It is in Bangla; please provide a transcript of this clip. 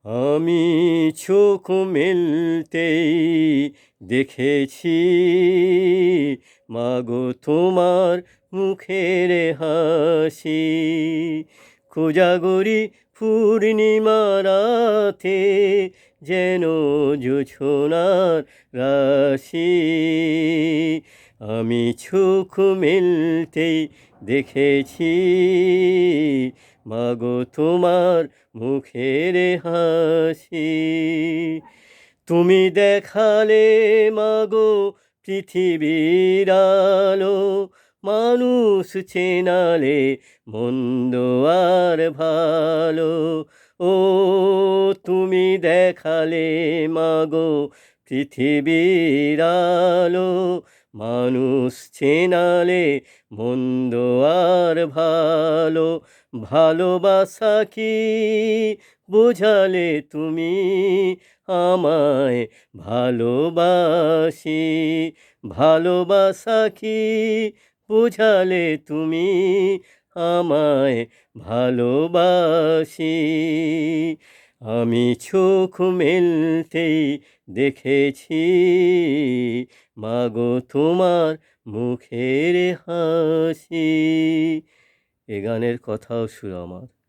আমি চোখ মেলতেই দেখেছি মাগো তোমার মুখের হাসি। কোজাগরী পূর্ণিমা রাতে যেন জোছনার রাশি। আমি চোখ মেলতেই দেখেছি মাগো তোমার মুখের হাসি। তুমি দেখালে মাগো পৃথিবীর আলো, মানুষ চেনালে মন্দ আর ভালো। ও তুমি দেখালে মাগো পৃথিবীর আলো, মানুষ চেনালে মন্দ আর ভালো। ভালোবাসা কি বোঝালে তুমি আমায় ভালোবাসি। ভালোবাসা কি বোঝালে তুমি আমায় ভালোবাসি। আমি চোখ মেলতেই দেখেছি মাগো তোমার মুখের হাসি। এ গানের কথা ও সুর আমার।